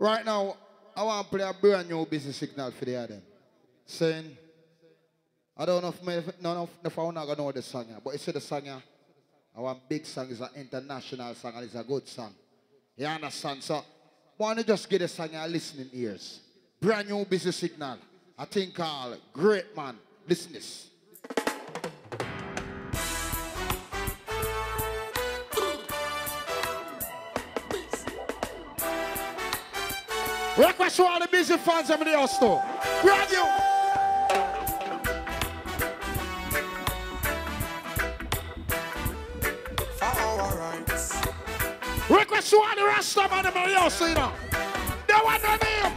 Right now, I want to play a brand new business signal for the other. Saying, I don't know if I'm not going to know the song, but it's the song, our big song is an international song and it's a good song. You understand? So, I want to just get the song your listening ears. Brand new business signal. I think called Great Man. Listen this. Request to all the busy fans of the house too. Brand new. For our rights. Request to all the Rasta man of the house, you know. They want their name.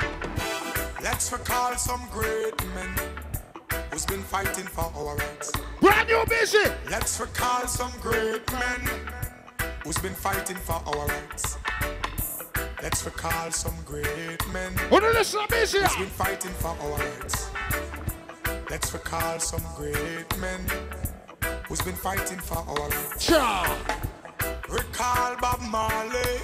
Let's recall some great men who's been fighting for our rights. Brand new busy. Let's recall some great men who's been fighting for our rights. Let's recall some great men Who do this busy? who's been fighting for our rights. Let's recall some great men who's been fighting for our rights. Cha. Recall Bob Marley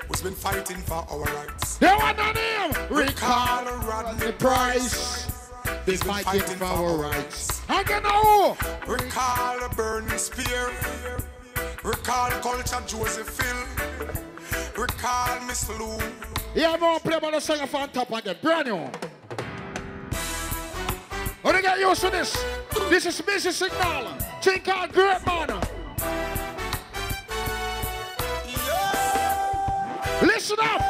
who's been fighting for our rights. They want their name. Recall Rodney Price. He's fighting for our rights. I can know. Recall a burning spear. Recall Culture Joseph Hill. Recall Miss Lou. Yeah, I'm going to play about the song on top again. Brand new. How do you get used to this? This is Busy Signal. Think called Great Man. Yeah. Listen up.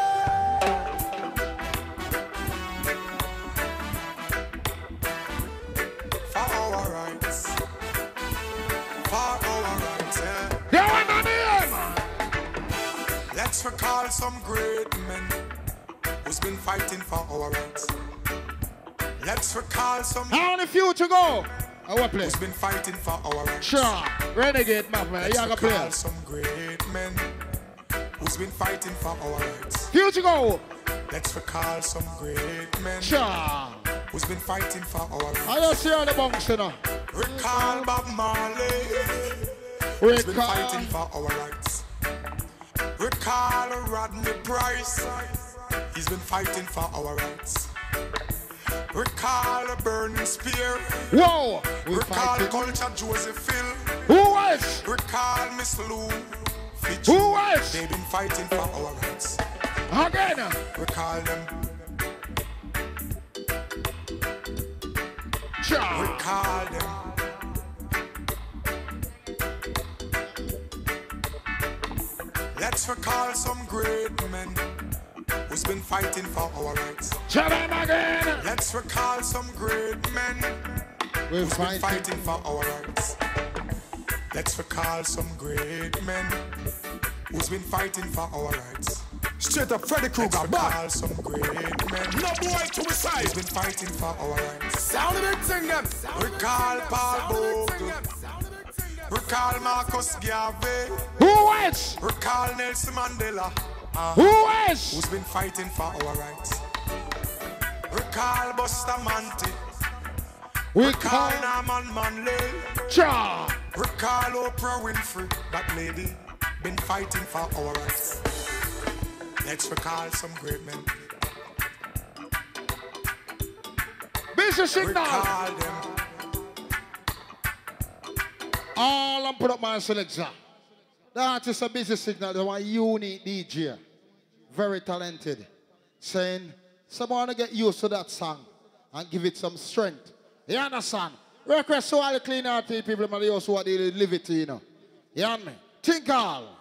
For our rights. For our rights, yeah. They want their name. Let's recall some great men who's been fighting for our rights. Let's recall some How many few to go? I want to play. who's been fighting for our rights. Sure. Renegade, man. Let's You got to recall play. some great men who's been fighting for our rights. Few to go. Let's recall some great men Sure. who's been fighting for our rights. I don't see all the bunks, you know. Recall Bob Marley who's been fighting for our rights. Recall Rodney Price, he's been fighting for our rights. Recall a burning spear. Whoa. We Recall fighting. Culture Joseph Hill. Who was? Recall Miss Lou. Who was? They've been fighting for our rights. Again. Recall them. Sure. Recall them. Let's recall some great men who's been fighting for our rights. Tell them again. Let's recall some great men We're who's been fighting. fighting for our rights. Let's recall some great men who's been fighting for our rights. Straight up Freddy Kruger, Let's back. recall some great men No boy to his side. who's been fighting for our rights. Sound of it, sing them. Recall Paul Bogle. Recall Marcus Garvey. Who was? Recall Nelson Mandela. Who was? Who's been fighting for our rights. Recall Bustamante. We Recall call. Norman Manley. Cha. Recall Oprah Winfrey. That lady been fighting for our rights. Let's recall some great men. Busy Signal. Recall them. All I'm put up my selection. The artist a Busy Signal, the one unique DJ. Very talented. Saying, someone to get used to that song and give it some strength. You understand? Request to all the clean hearted people in the house who are they live it, you know. You understand me? Think all.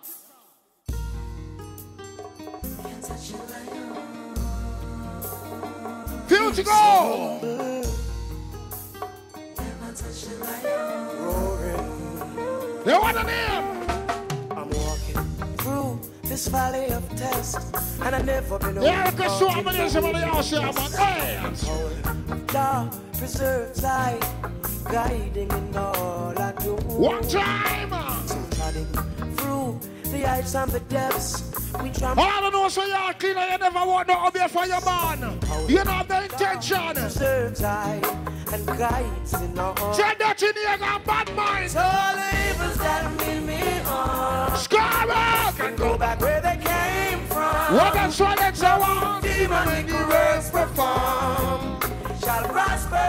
Feel to go! They want a name! I'm walking through this valley of tests, and I've never been Yeah, request to all the somebody else here, man. Hey! God preserves life, guiding in all I do. One time! Cutting through the heights and the depths, we trample. All I know so you're clean and you never want no obvious for your man. You don't have the intention. Preserves life and guides in all. Say that in here, got bad mind. All the evils that made me on Scar can go back where they came from. What a silence I want. Demonic works perform shall prosper.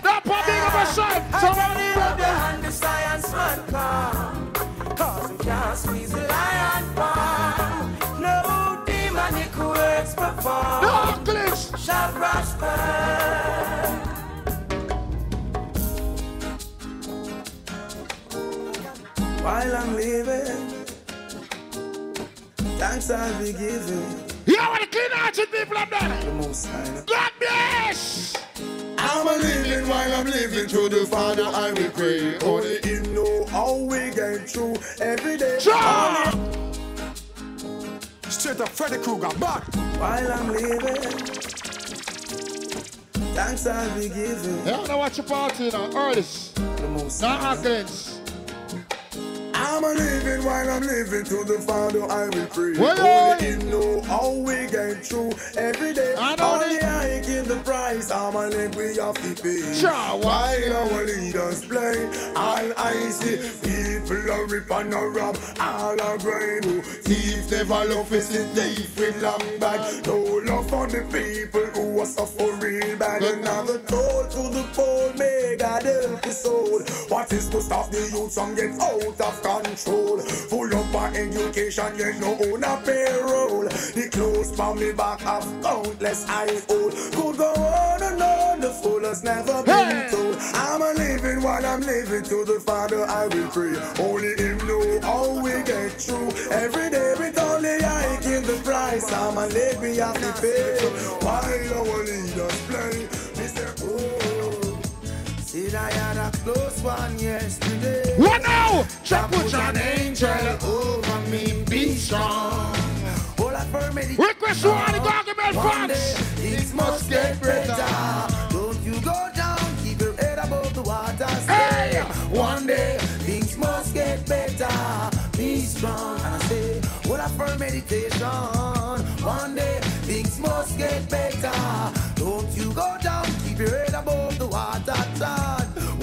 Not for being of a son. Somebody rub the hand, the science man come. Cause we can't squeeze the lion palm. No demonic works perform. No glitch. Shall prosper. While I'm living, thanks I'll be giving. You want to clean out your people up there? The most high. God bless. I'm a living while I'm living to the Father I will pray. Only Him know how we get through every day. Sure. Straight up Freddy Kruger, back. While I'm living, thanks I'll be giving. Yeah, I know what your party now. Artists. The most Not high. accidents. I'm a living while I'm living to the Father I will pray. Well, Only Him know how we get through every day. I know Only it. I give the price. I'm a live we have to pay. Sure, While our leaders play, all I see people are rip and a rob, all are grind. Thieves never love us in thief with long bag. No love for the people who are suffering bad. Another toll to the poor, may God help the soul. What is to stop the youth from get out of control? Full up our education, yet no own a payroll. The clothes from me back have countless eyes old. Could go on and on, the fool has never been told. I'm a living while I'm living to the Father I will pray. Only Him know how we get through every day with only I give the price. I'm a live we have to pay. While our leaders play, Mr. Oh. Said I had a close one yesterday. What now? Jah put an angel over me, be strong. All I for meditation. Request one the Gargamel One day fans. things must get better. Don't you go down, keep your head above the water. Hey! One day things must get better. Be strong. And I say, all I for meditation. One day things must get better. Don't you go down, keep your head above the water.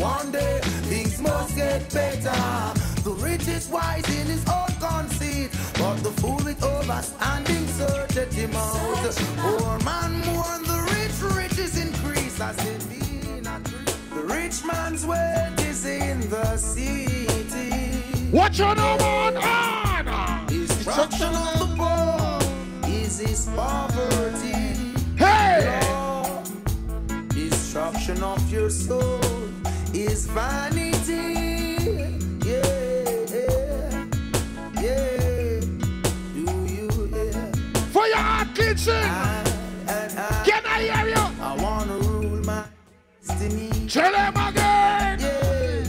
One day things must get better. The rich is wise in his own conceit, but the fool with overstanding searcheth him out. Poor man mourn, the rich riches increase. I said, be not rich. The rich man's wealth is in the city. What you know on? Destruction of the poor is his poverty. Hey! Lord, destruction of your soul is vanity. For your heart kitchen. Can I hear you? I wanna rule my destiny. Tell them again. Yeah.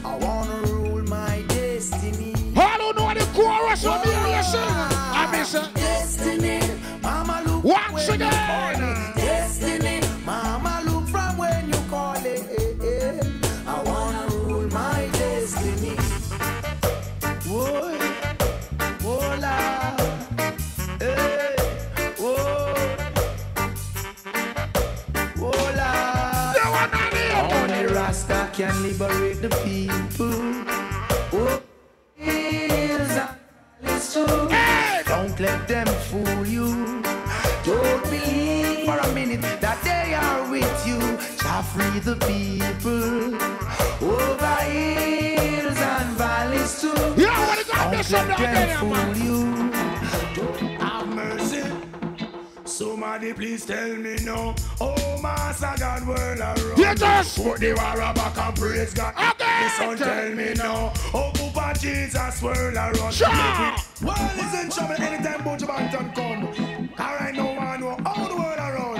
I wanna rule my destiny. I don't know the chorus of the you sing. I miss it. Destiny, Mama look Once when again. you call it. Destiny, Mama look from when you call it. I wanna rule my destiny. Whoa, whoa, la, hey, whoa, whoa, la. Only Rasta can liberate the people. Oh, it's true. Hey! Don't let them fool you. Don't believe for a minute that they are with you. Shall free the people over hills and valleys too. Yeah, what is that? Don't let them fool you. Have mercy. Somebody please tell me no. Oh, Master God, world around. Jesus! Put the war back and praise God. Okay. Listen, tell me no. Oh, Papa Jesus, world around. Sure. World is in trouble anytime Buju Banton come. Alright, no one know all the world around.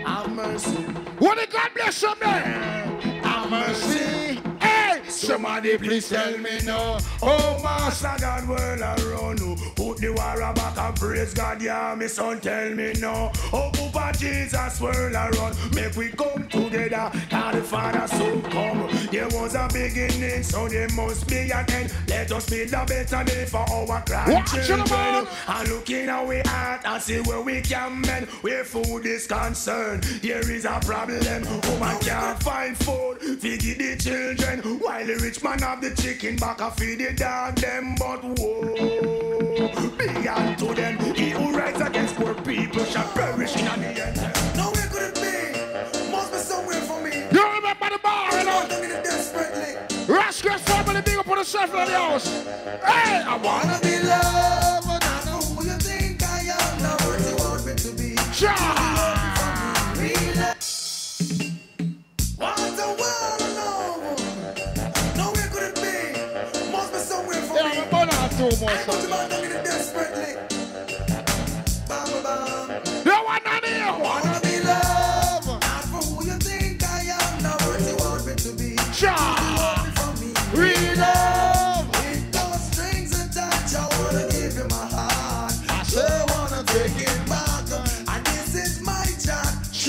Have mercy. What did God bless you, man? Have mercy. Hey! Somebody please tell me no. Oh, Master God, world around. Put the war back and praise God, yeah, me son tell me no. Oh, Papa Jesus whirl around, make we come together. Cause the Father soon come. There was a beginning, so there must be an end. Let us build a better day for our grandchildren. And look in our heart and see where we can mend. Where food is concerned, there is a problem. Woman can't find food, feed the children. While the rich man have the chicken back and feed the dog them. But whoa, be unto them. He who rides against poor people shall perish in the end. No, where could it be? Must be somewhere for me. You remember the bar, you know? Don't need it desperately. Rascal family, big up on the self of the house. Hey, I Wanna be loved, but I know who you think I am. Now what you want me to be. Want the world to know. No, where could it be? Must be somewhere for me. Yeah, but not too much. I want to man, don't need it desperately. Bam, bam. You want none here? Wanna be loved, not for who you think I am. Now what you want me to be. Real love. With those strings attached, I wanna give you my heart. I sure wanna take it back, and this is my chance.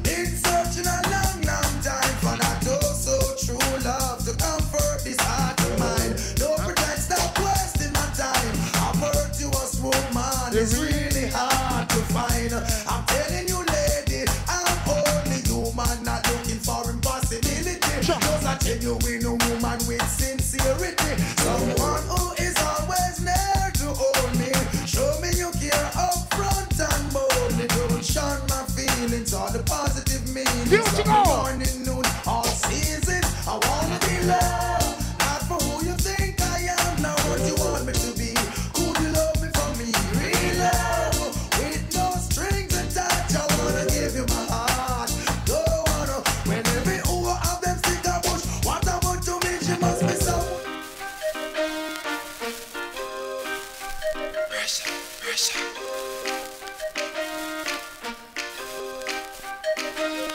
Been searching a long, long time for that so true love to comfort this heart of mine. Don't pretend, stop wasting my time. A virtuous woman is really hard to find. I'm telling you, lady, I'm only human, not looking for impossibility. Cause I tell you, we know woman with sincerity. Someone who is always there to hold me. Show me you care up front and boldly. Don't shun my feelings or the positive meanings. Morning, noon, all seasons. I wanna be loved, not for who you think I am. Now what you want me to be. Could you love me for me? Real love, with no strings attached. I wanna give you my heart. Don't wanna, when every hour of them stick a push. What about to me? She must be so.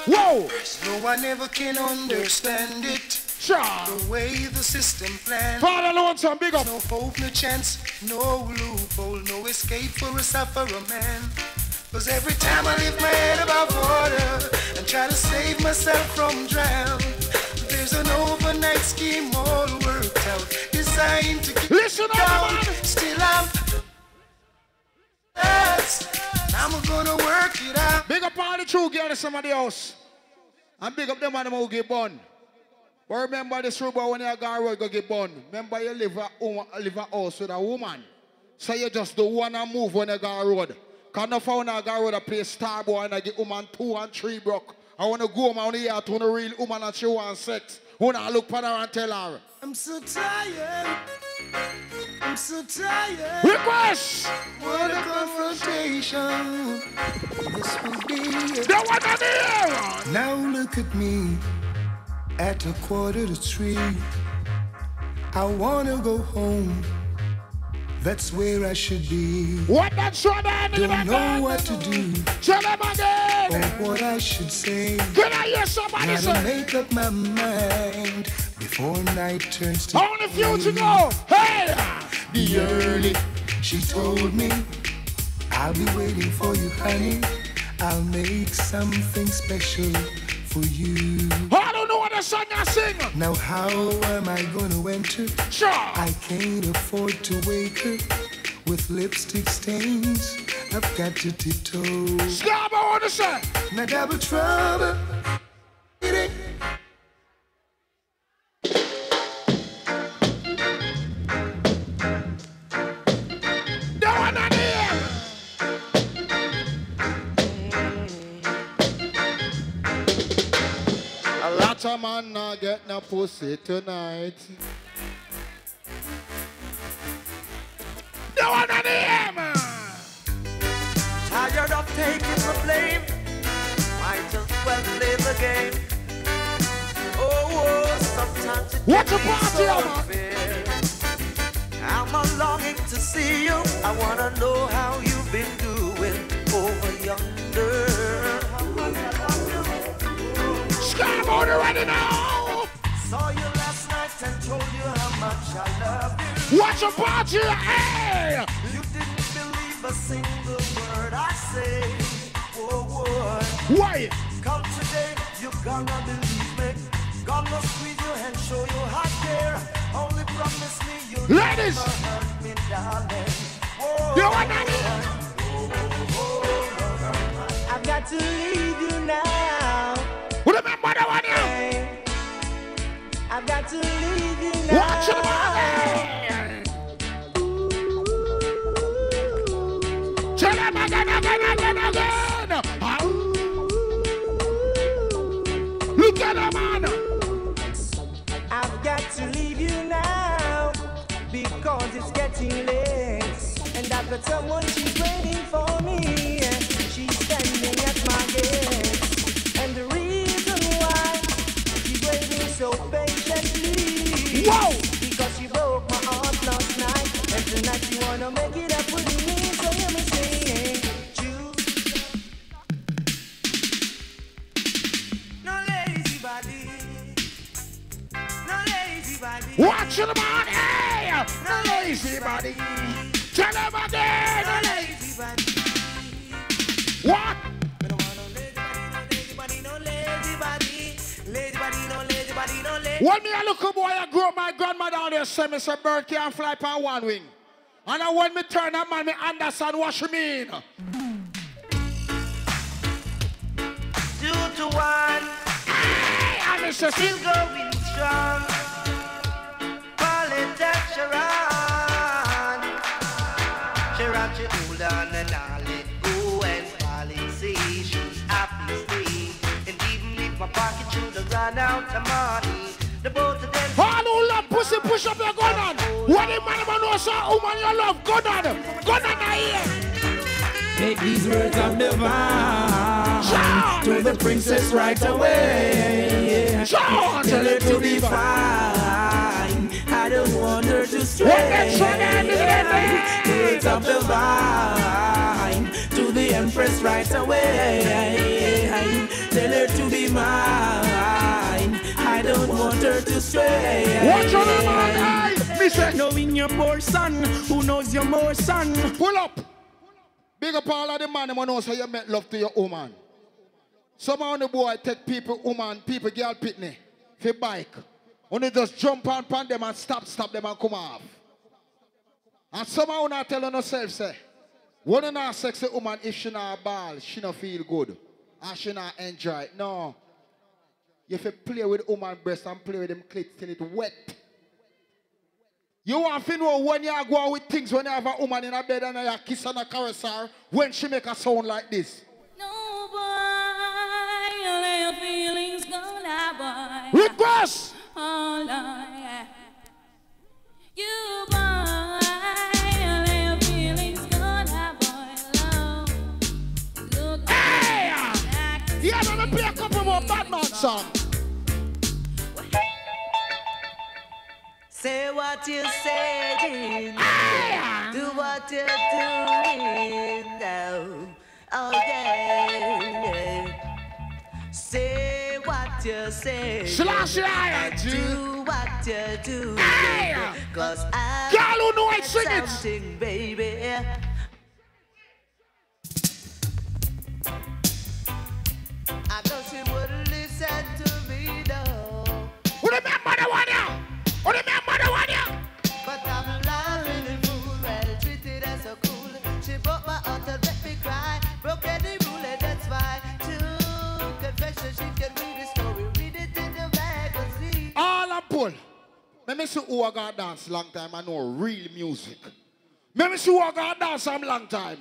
Whoa! No one ever can understand it. The way the system planned. Father Lonesome, big up. No hope, no chance, no loophole, no escape for a sufferer man. Cause every time I lift my head above water and try to save myself from drown, there's an overnight scheme all worked out, designed to keep Listen me down. up, Still I'm gonna work it out. Big up all the true girls, somebody else. And big up them and them who get born. But remember this rubber when you go road, go get born. Remember you live a house with a woman. So you just do one and move when you go road. Cause no phone I go road, I play star boy and I get woman 2 and 3 broke. I want to go home and hear to a real woman and she want sex. When I look for her and tell her. I'm so tired. I'm so tired. Request! What a confrontation. This will be it. They want to hear. Now look at me at 2:45. I wanna go home. That's where I should be. What that show then? Don't know what to do. Tell them again. Or what I should say. Can I hear somebody Gotta say? make up my mind before night turns to Only few to go. Hey! the early. She told me, I'll be waiting for you, honey. I'll make something special for you. I don't know what the song I sing. Now how am I gonna enter? Sure. I can't afford to wake her with lipstick stains. I've got to tiptoe. Scab, I want to say. Now double trouble. A man not get no pussy tonight. No one on the air, man. Tired of taking the blame. Might as well play the game. Oh, sometimes it What's a can be party, so man? unfair. I'm a longing to see you. I wanna know how you've been doing over yonder. Scab on already now. Saw you last night and told you how much I love you. What's a party? Hey, a single word I say. Oh, boy. Why? Come today, you gonna believe me. Gonna squeeze your hand, show you how care. Only promise me you'll Ladies. never hurt me, darling. Oh, You want that? I've got to leave you now. Remember the one here? I've got to leave you now. Watch the money. Tell them again. Look at the man. I've got to leave you now because it's getting late. And I've got someone, she's waiting for me. She's standing at my gate. And the reason why she's waiting so patiently, whoa, because she broke my heart last night. And tonight she wanna make it up with me. So hear me saying, no lazy body. No lazy body. watch the money. No lazy body. Tell them again. No lazy body. What? No lazy body, no lazy body. Lazy body, no lazy body, no lazy. When me a little boy, I grew up, my grandmother down there say me say bird can't fly on one wing. And then when me turn that man, me understand what she mean. 2 to 1. Hey, and me say Still going strong. Call it that Sharon. Sharon, she hold on and I'll let go. And Polly say she's happy free. And even if my pocket should have run out of money, the both of them. all who love pussy, push up your gun on. When the man knows a woman you love, gun on him. Gun on the ear. Take these words of divine John. to the princess right away. John. Tell her to be fine. I don't want her to stray. Words of divine to the empress right away. Tell her to be mine. I don't want her to stray. Watch on the man, me say. Knowing your poor son, who knows your more son. Pull up. Big up all of the man who knows how you make love to your woman. Some of the boy take people, woman, people, girl pitney, for bike. Only just jump on them and stop them and come off. And some of you not telling yourself, say, when you not sexy woman, if she not ball, she not feel good. And she not enjoy it. No. You have to play with woman breast and play with them clit till it wet. You want to know when you go out with things, when you have a woman in a bed and you kiss and a caress her, when she make a sound like this. No boy, let your feelings go now, boy. Request! Oh, Lord, yeah. You boy, let your feelings go now, boy. Love, look Hey! back. Yeah, let me play a couple more Batman songs. Say what you're saying. Hey! Do what you're doing now. Oh yeah. Say what you're saying. Slash it out, Do what you're doing. Hey! 'Cause I Girl who know it, sing it. something, baby. I know she wouldn't listen to me, though. Remember the one here? Remember the one here? But I'm laughing and fool, well treated as so cool. She broke my heart and let me cry. Broke any rule and that's why. True confession, she can read the story, read it in the magazine. All I pull. Let me see who I got dance long time. I know real music. Let me see who I got dance some long time.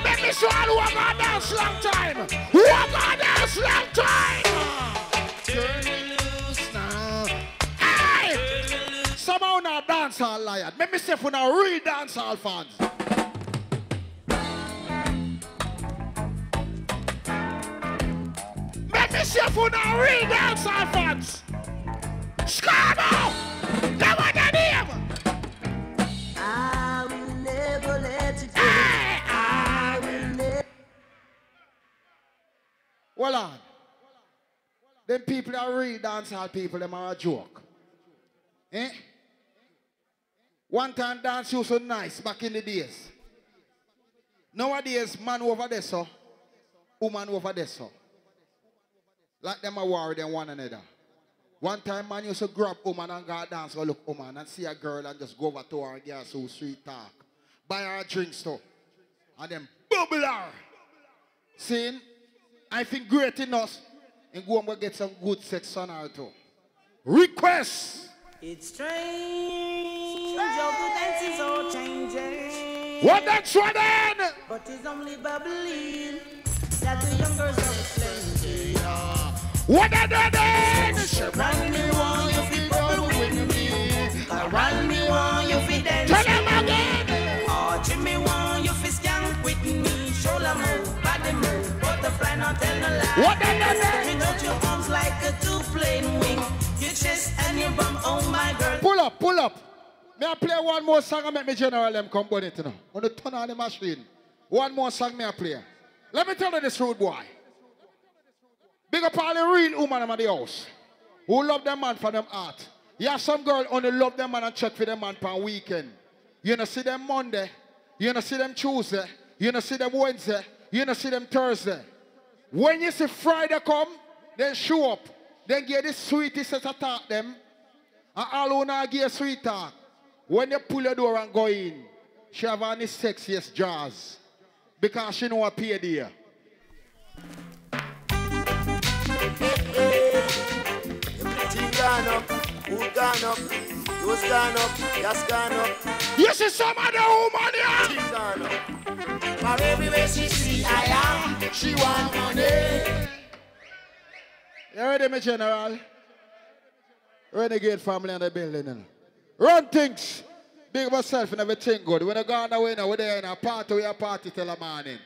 Let me see all who I got dance long time. Who I got dance long time. Turn me loose now. Hey! Somehow not dance hall liar. Let me see if we now real dance hall fans. Let me see if we now real dance hall fans. Scarborough! Come on, the name! I will never let you go. Hey! I will never. Hold on. Them people are real dancehall people, them are a joke. Eh? One time dance was so nice back in the days. Nowadays, man over there, so. Woman over there, so. Like them a war than one another. One time, man used to grab woman and go dance or look woman and see a girl and just go over to her and get her so sweet talk. Buy her a drink stuff. And then bubble her. Saying, I think great in us. And go and get some good sex on her too. Request. It's strange, how the dance is all changing. What that's one then? But it's only bubbling that the young girls are playing. What are they then? Run me one, you feel bubble with me. Run me one, you feel dance. Tell them again. Oh, Jimmy one, you feel skank with me. Shoulder move, body move, butterfly not tell no lie. What are they then? You touch your arms like a two-plane wing. Your chest and your bum, oh my girl. Pull up, pull up. May I play one more song and make me general them come on it now. On the turn on the machine. One more song may I play. Let me tell you this rude boy. Big up all the real woman in the house. Who love them man for them art. You have some girl only love them man and check for them man per weekend. You know see them Monday. You know see them Tuesday. You know see them Wednesday. You know see them Thursday. When you see Friday come, then show up. Then get this sweetest set attack them. And all who not get sweet talk. When you pull your door and go in, she have any sexiest jaws. Because she know what pay there. Everything gone up, food gone up, those gone up, gas gone up. You see some other woman here? Everything gone up. For everywhere she see I am, she want money. You ready, my general? Renegade family in the building. Run things. Big of yourself and everything good. When you go on away now, we're there in a party, we are party till the morning.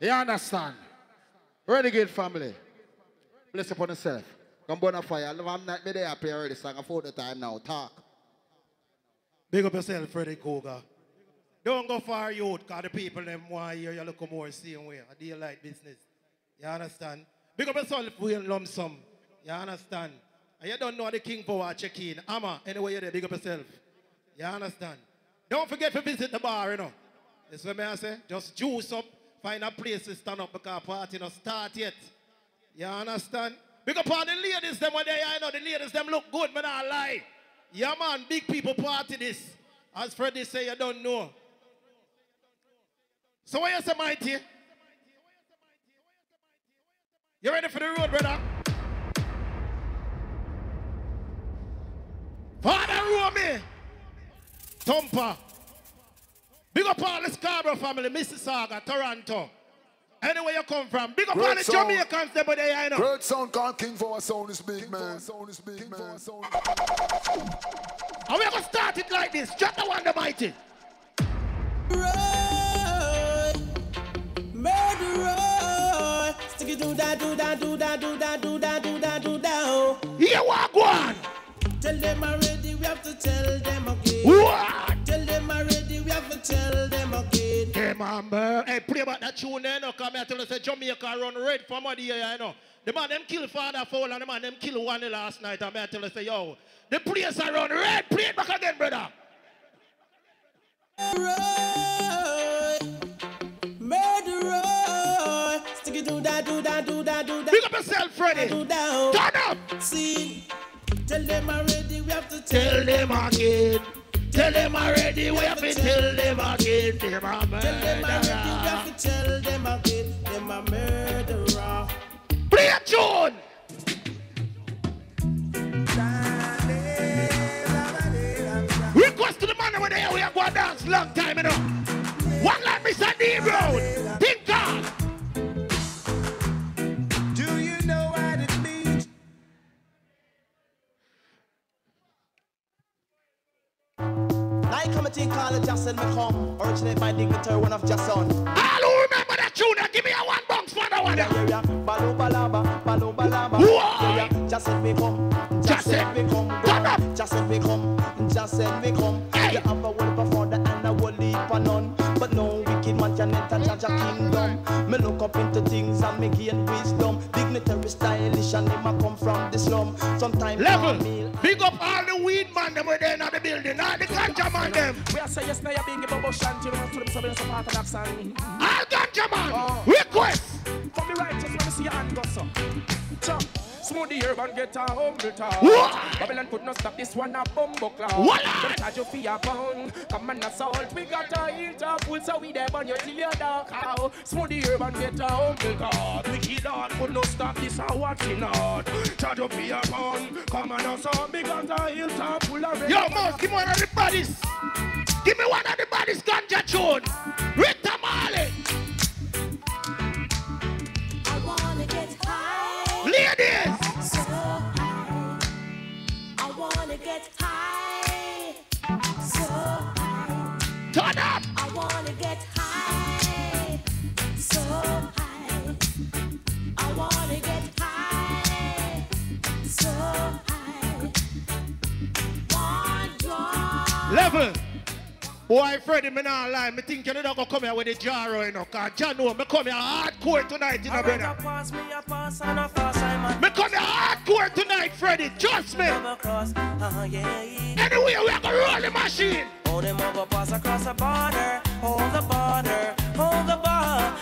You understand? Renegade family. Bless upon yourself. Come burn a fire. I'm not there, I play already song. I'm for the time now. Talk. Big up yourself, Freddy Kruger. Don't go far, youth, because the people them want to hear you look more same way. A deal like business. You understand? Big up yourself, Will Lump Sum. You understand? And you don't know the king power check in. Amma, anyway you're there, big up yourself. You understand? Don't forget to visit the bar, you know. That's what I say. Just juice up, find a place to stand up because party not start yet. You understand? Big up all the ladies, them when they I know the ladies, them look good, but I lie. Yeah, man, big people party this. As Freddy say, you don't know. So what you say, Mighty? You ready for the road, brother? Father Romy, Thumper. Big up all the Scarborough family, Mississauga, Toronto. Anywhere you come from. Big up all the Jamaicans there, but they I know. Great sound called King for a sound is big, man. And we're going to start it like this. Chapter 1, the Mighty. Murderer, stick it do that, do that, do that, do that, do that, do that, do that. Here walk one. Tell them already, we have to tell them again. What? Tell them already, we have to tell them again. Hey, man, hey, play about that tune there, no? Come here, tell us that Jamaica run red for money here, you know. The man, them kill Father Fowl, and the man, them kill one last night, and I tell us, yo, the place are run red. Play it back again, brother. Murderer, stick it do that, do that, do that, do that. Big up yourself, Freddy. Do that. Turn up. See, tell them already, we have to Tell them again. Tell them already, we have to tell them again. Them a Tell them already, we murderer. have to tell them again. Them a murderer. Play a tune. Request to the man over there, we are going to dance long time, you know. One like Mr. D Brown. Think on. Do you know what it means? Now you come and think call it Jason McComb, originated by Dignitary, one of Jason. All who remember that tune, give me a one box for the one. Yeah. Balu balaba, balu balaba. Why? Yeah. Jason McComb, Jason McComb. Turn up. Jason McComb, Jason McComb. Hey. You have a whole for father and a whole heap for none. But no wicked man can enter Jason Jaja kingdom. Me look up into things and me gain wisdom. Dignitary, stylish, and them a come from the slum. Sometimes level. Big up all the weed man them were there in the building. All the ganja man them. We are saying yes now. You big about Shanti. We are to them some part of that song. All ganja man. Request. From the righteous, let me see your hand go so. Chop. Smooth the herb and get a humble talk. Babylon could not stop this one a bumbo cloud. Don't charge you for your pound. Come on, assault. We got a hilltop full, so we there burn you till you're dark out. Smooth the herb and get a humble talk. We kill out, could not stop this a watching out. Charge you for your pound. Come on, assault. We got a hilltop full of. Yo, Mouse, give me one of the bodies. Give me one of the bodies ganja tune. Rita Marley. I wanna get high. Ladies! So high. I wanna get high. So high. Turn up! I wanna get high. So high. I wanna get high. So high. One drop. Level! Boy, Freddy, me not lie. Me think you're not gonna come here with a jar, you know. Cause John know me come here hardcore tonight, you know, brother. Me come here hardcore tonight, Freddy. Trust me. Anyway, we are gonna roll the machine. Oh, them a go pass across the border. Hold the border. Hold the border.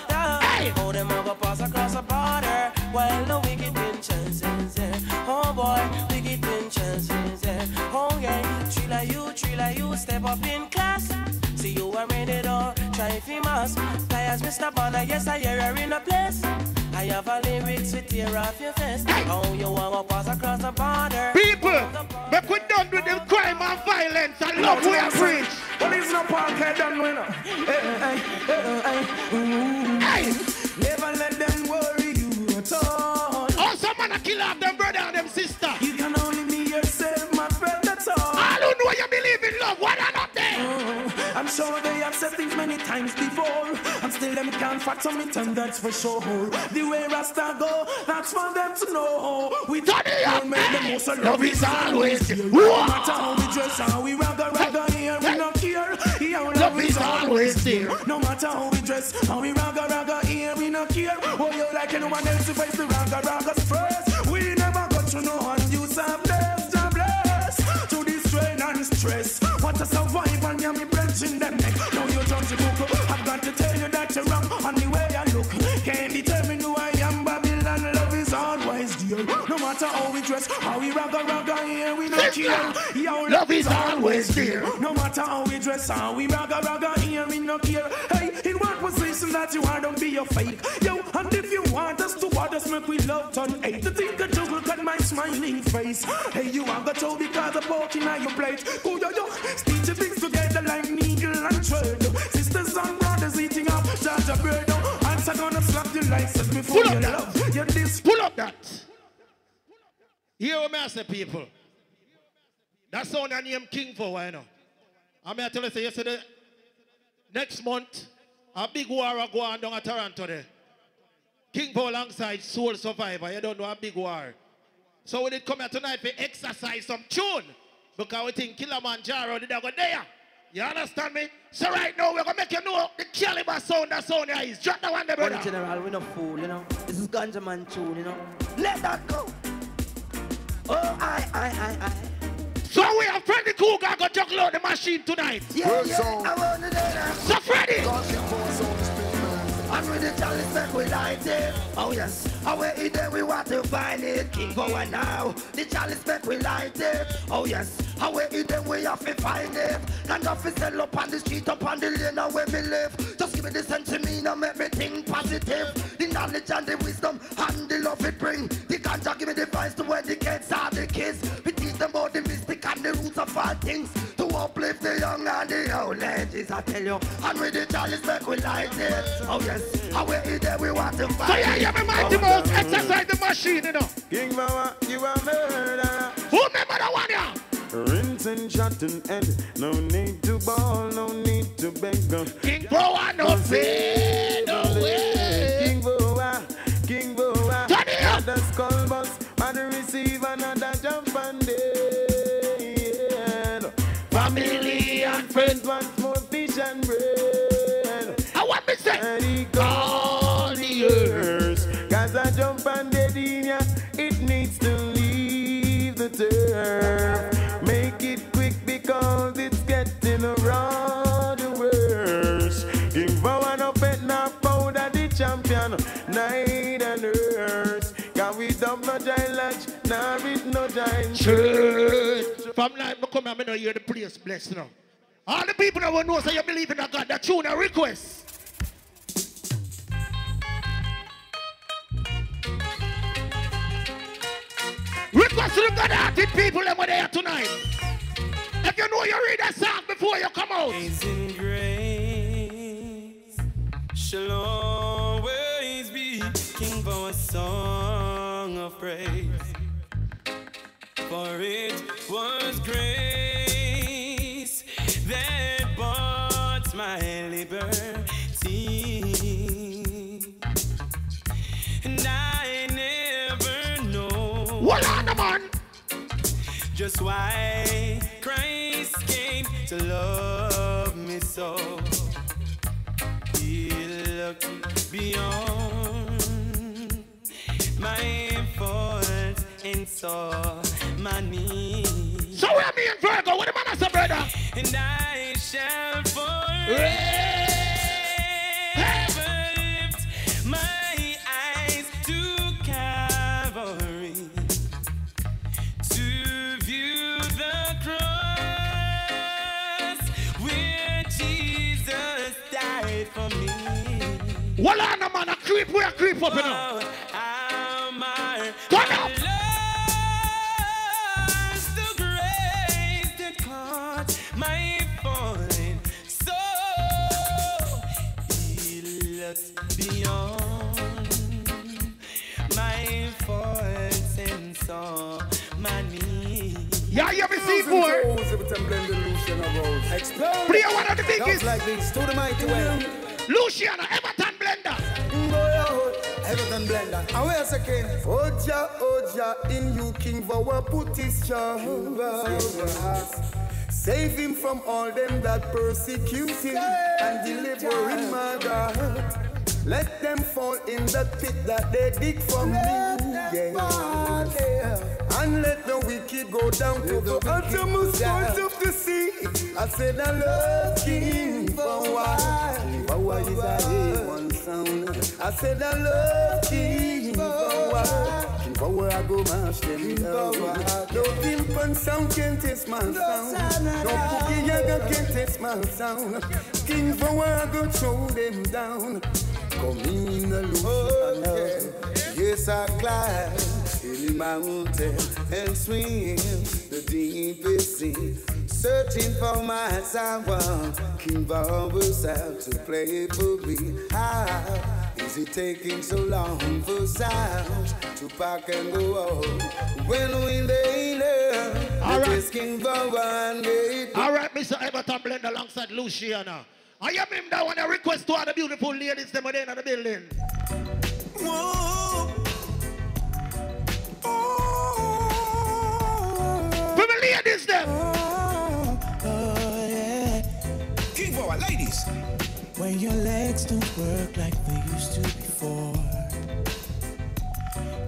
Hey! Oh, them a go pass across the border. Well, the wicked Vincennes is there. Oh boy, wicked Vincennes is there. Oh yeah, trilla you, step up in class. See you are ready to try if you must. Fly as Mr. Bonner, yes I hear her in a place. I have a lyrics with tear off your face. Oh, you want to pass across the border. People, make we done with the crime and violence and love we are preach. Well, it's no park done winner. Hey! Never let them worry you at all. Oh, some man a kill off them brother and them sister. You can only be yourself, my friend, that's all. I don't know you believe in love, what are not there? I'm sure they have said things many times before. And still them can't fact on it, and that's for sure. The way Rasta go, that's for them to know. We don't make the most of love is always here. No matter how we dress, how we ragga here, we don't care. Love is always there. No matter how we dress, how we ragga here, we don't care. Oh, you like anyone else to face the ragga first. We never got to know and you some bless. To this strain and stress. What a survival, and me branch in them neck. Now you judge the book. I've got to tell you that you're wrong on the way I look. Can't determine who I am, Babylon. Love is always dear. No matter how we dress, how we ragga here, we don't care. Yo, love is always dear. No matter how we dress, how we ragga here, we don't care. Hey, in what position that you are, don't be a fake. Yo, and if you want us to what us make we love turn hate. To think a juggle cut my smiling face. Hey, you are got to because of walking on your plate. Go yo, stitch your things together like needle and thread. Sisters and brothers eating up Jaja bread. Answer gonna slap you like set before you love. You this pull up that. Hear what I say, people. That's sound I name King for why now. I'm here to tell you yesterday. Next month, a big war go on down at Toronto there. King for alongside Soul Survivor. You don't know a big war. So we did come here tonight to exercise some tune. Because we think Kilimanjaro did go there. You understand me? So right now we're going to make you know the caliber sound that sound here is. Drop the one there, brother. General, we're no fool, you know. This is Ganja Man tune, you know. Let that go. Oh, I. So we have Freddy Kruger go juggle out the machine tonight. Yeah, I want to do that. So Freddy. And with the chalice make we light it. Oh yes, our eat we want to find it. King power now. The chalice make we light it. Oh yes, our eat we have to find it. And off is sell up on the street, up on the lane where we live. Just give me the sense to me, now make me think positive. The knowledge and the wisdom and the love it bring. The ganja give me the voice to educate all the kids. We teach them about the mystic and the roots of all things. To uplift the young and the old ladies, I tell you. And with the chalice make we light it. Oh yes. How we eat there, we want to fight. So yeah, you mighty mouse exercise the machine, you know. King Power, you are murder. Who remember the one, yeah? Rinse and shot and end. No need to ball, no need to beg. King Power, no fear, no way. King Power, King Power. Turn it up. The skull bus, and receive another jump and dead. Family and friends want more fish and bread. I want me Say, all the earth. Cause I jump on the linear, it needs to leave the turf. Make it quick because it's getting around the worst. Give one up and not powder the champion, night and earth. Can we dump no giant lunch, now with no giant church. From night I come here, I don't hear the place blessed now. All the people that will know say you believe in a God, that tune a request. Request to the God-hearted people that were there tonight. If you know you read that song before you come out. Amazing grace shall always be king for a song of praise. For it was grace that bought my liberty. And I never know What on the man? just why Christ came to love me so. He looked beyond my faults and saw my needs. So where me and Virgo, what the man say, brother? And I shall forever lift my eyes to Calvary to view the cross where Jesus died for me. What on the man? A creep, where a creep up, you know? How my Turn up! love's the grace that caught my falling soul. He looked beyond my faults and saw my needs. Yeah, you ever see for? Play one of the biggest. Like this, to the mighty well. Luciana, Everton Blender. Everton Blender. And where's the king? Oja, Oja, in you, King Vower, put his trust. Save him from all them that persecute him and deliver him, my God. Let them fall in the pit that they dig for me. Yeah. And let the wicked go down to the uttermost parts of the sea. I said I love King Vower. King Vower is a one sound. I said I love King Vower. King Vower, I go mash them down. No pimp and sound can't taste my sound. No cookie yaga can't taste my sound. King Vower, I go throw them down. Come in the loop, yes I climb the mountain and swim the deepest sea, searching for my someone. King Vower's out to play for me. How is it taking so long for sound to pack and go home? When we lay there, it's King Vower and Gate. All right, Mr. Everton Blender alongside Luciana. I am him that one a request to all the beautiful ladies them in the building. Whoa. For the ladies them. Yeah. King Vower, ladies. When your legs don't work like they used to before,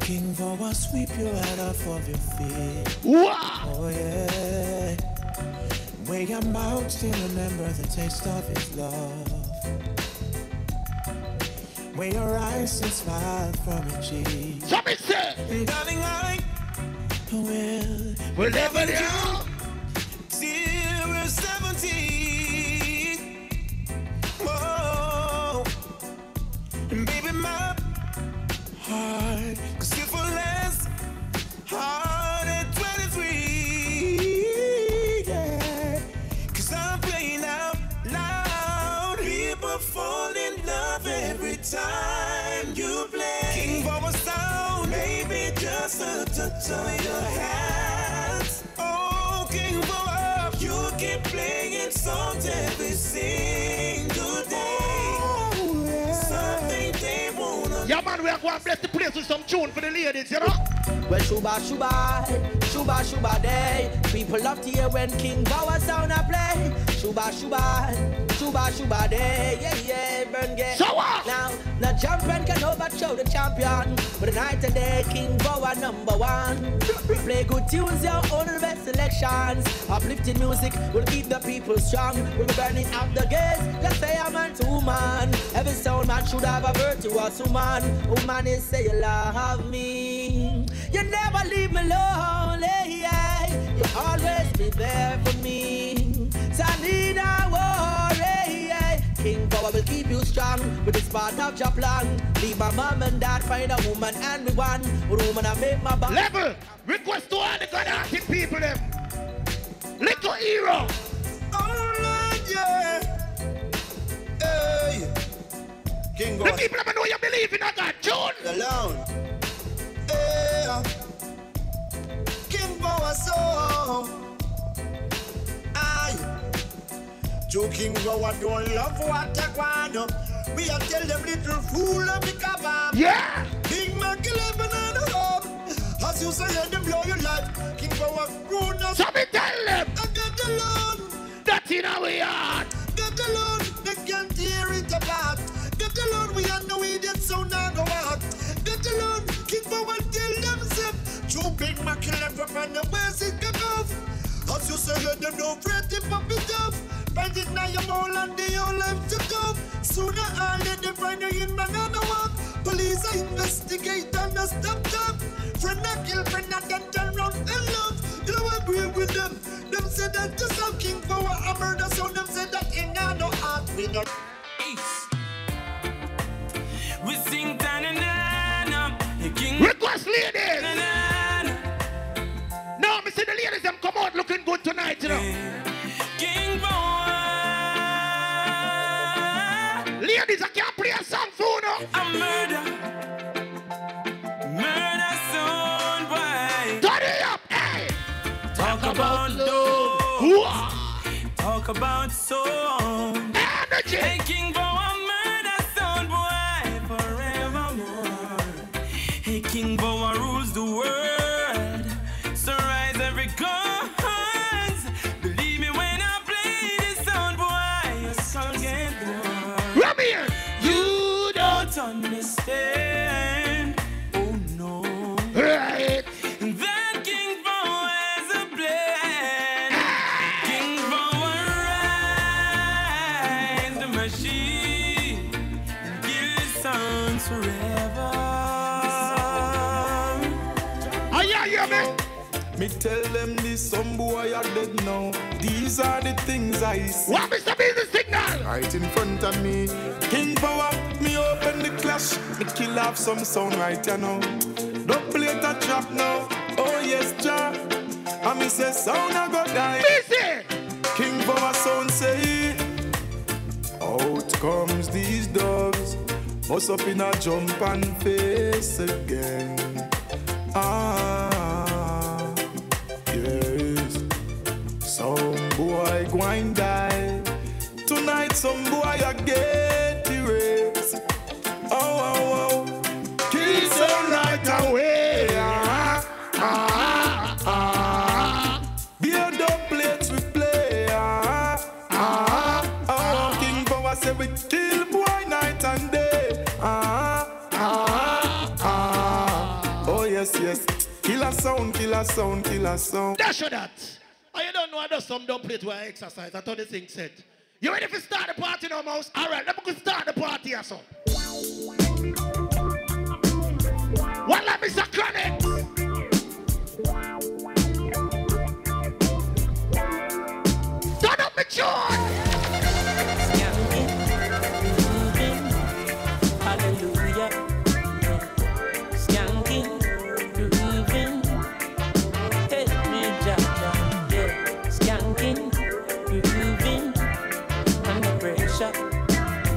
King Vower, sweep your head off of your feet. Wow. Oh yeah. Where your mouth still remember the taste of his love. Where your eyes still smile from your cheeks. Somebody say, darling, I will never know. Till we're 17. Whoa. And baby, my heart could still for less. Heart at 23. Yeah. Cause I'm playing out loud. People fall in love every time you play. King Vower sound, maybe just a touch of your hands. Oh, King Vower, you keep playing songs every single day. Something they wanna. Yeah, man, we are going to bless the place with some tune for the ladies, you know? Well, shuba, shuba, shuba, shuba day. People love to hear when King Power sound a play. Shuba, shuba, shuba, shuba day. Yeah, yeah, burn gay. So what? Now, no champion can overshow the champion. But tonight and day, King Power #1. We play good tunes, your own the best selections. Uplifting music will keep the people strong. We'll be burning out the gates. Just say a man to woman. Every sound man should have a virtuous woman. Woman is say you love me. You never leave me lonely. Yeah. You always be there for me. So I need a worry. Yeah. King Power will keep you strong with this part of your plan. Leave my mom and dad, find a woman and me one. Woman, I make my back. Level. Request to all the good-hearted people them. Little hero. Oh, Lord, yeah. Hey. King The people never know you believe in a God. June. Alone. Hey. King Power song. Aye. Joe King Power don't love what I want. We are tell them little fool of the cover. Yeah. Big Mac 11 and a half. As you say, them blow your life. King Power grown up. So me tell them. I got the loan. That's in our yard. Got the loan. They can't tear it apart. Got the loan. We are no idiot, so now go out. Got the loan. King Power tell themselves. Joe Big Mac 11 and the where's it come off? As you say, them no afraid to pop it off. Find it now, your mall and they all have to go. Sooner or later, find you in my number one. Police are investigate and not stop talk. Friend I kill, friend I don't turn round and love. You don't agree with them. Them say that just how King Power a murder. So them say that in no heart we not. We sing ta-na-na-na. The King. Request ladies. No, me see the ladies them come out looking good tonight, you know. King Power. Ladies, I can't play a song for you, no. A murder. Murder soon, boy. Turn it up, hey. Talk about love. Talk about soul. Energy. Hey, King Power, murder sound, boy, forevermore. Hey, King Power rules the world. So rise every guns. Believe me when I play this sound, boy, your soul get warm. Come here. You don't understand. Oh no. Right. That King Power has a plan. King Power rise the machine and give his sons forever. Are you hear me? Me tell them this, some boy are dead now. These are the things I see. What Mr. Business Signal? Right in front of me. King Power, me open the clash. Me kill off some sound right you know. Don't play that trap now. Oh yes, Jah. And me say sound I go die. Busy. King Power sound say, out comes these dogs. Bust up in a jump and face again. Ah, yes. Some boy going die. Tonight some boy a get erased. Oh, oh, oh. Kill some right away. Beer dub plates we play. King Power say we kill boy night and day. Oh yes, yes. Kill a sound, kill a sound, kill a sound. Dash of that. Oh, you don't know I do some dumb plate where I exercise. I thought the thing said. You ready to start the party now, mouse? All right, let me go start the party or so. What like Mr. Chronic? Turn up the tune. Hallelujah. Skanking, grooving. Help me, Jaja. Yeah. Skanking, grooving. Under pressure.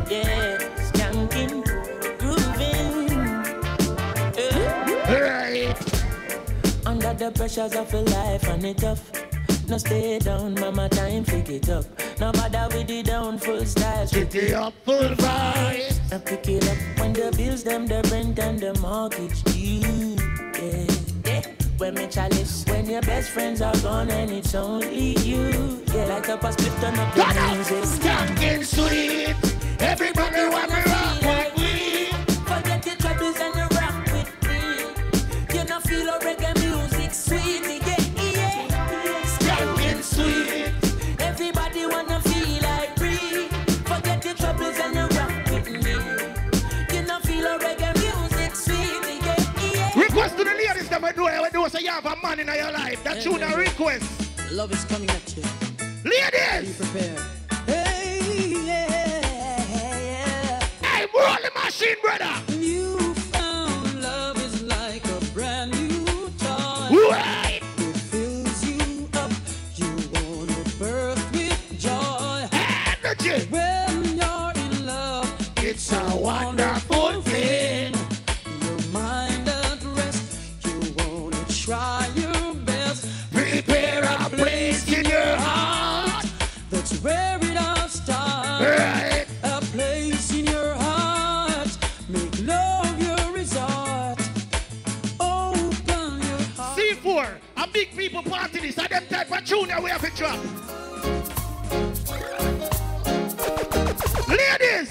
Yeah. Skanking, grooving. Right. Under the pressures of a life and it tough. No stay down, mama, time pick it up. No bother with the down full style. Pick it up, full vibes. I pick it up when the bills, them, the rent and the mortgage due. Yeah, yeah. When me chalice, when your best friends are gone and it's only you. Yeah, like up a split, turn up the music. Getting sweet. Everybody wanna rock with me. Forget your troubles and you rock with me. You know feel a reggae music sweet. Yeah. Getting sweet. Everybody wanna feel like free. Forget your troubles and you rock with me. You know feel a reggae music sweet. Yeah. Request to the ladies that we do say you have a man in your life. That's you the request. Love is coming at you. Ladies! Be prepared. Hey, yeah. Hey, roll the machine, brother! You found love is like a brand new toy. Right! It fills you up. You want to birth with joy. Energy! When you're in love, It's a wonderful thing. your mind at rest. You want to try your best. Prepare a place in your heart. That's where it all starts. Right! A place in your heart. Make love your resort. Open your heart. C4, a big people party this. And them type of tune that we have to drop. Ladies!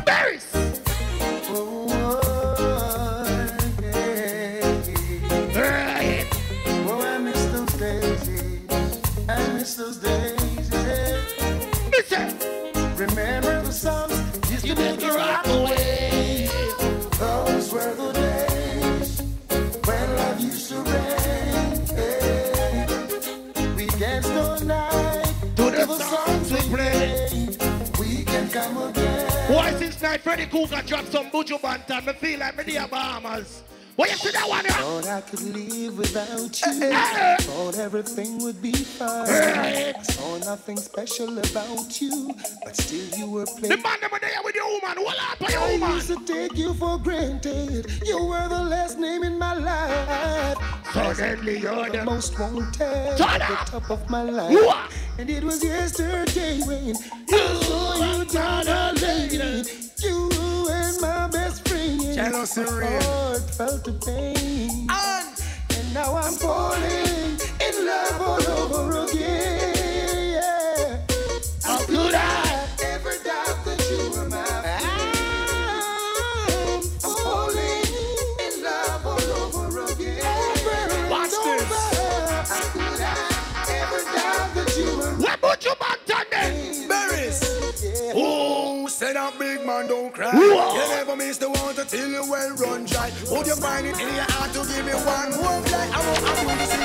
Berries! Right! Oh, I miss those days. I miss those days. Listen! Remember the songs used to make you rock away. Those were the days when love used to reign. Hey. We danced all night To the songs we play. We can come again. Why since night Freddy Kruger dropped some Buju Banton, me feel like me near Bahamas. What you see that one here? Thought I could live without you. Thought everything would be fine. Right. I saw nothing special about you, but still you were The playing. man over there with your woman, what up for your I woman? used to take you for granted. You were the last name in my life. Suddenly you're The the most wanted Shut at up. the top of my life. What? And it was yesterday when you saw you down a lady. You and my best friend. Jealousy My real. heart felt the pain. And now I'm falling in love all over again. Yeah. How could I ever doubt that you were mine? I'm falling in love all over again. Watch this. How could I ever doubt that you were What Buju Banton then? Berries. Yeah. Oh, say that big man don't cry. Whoa. You never miss the water till you well run dry. Hold your mind in your heart to give me one more flight. I won't have to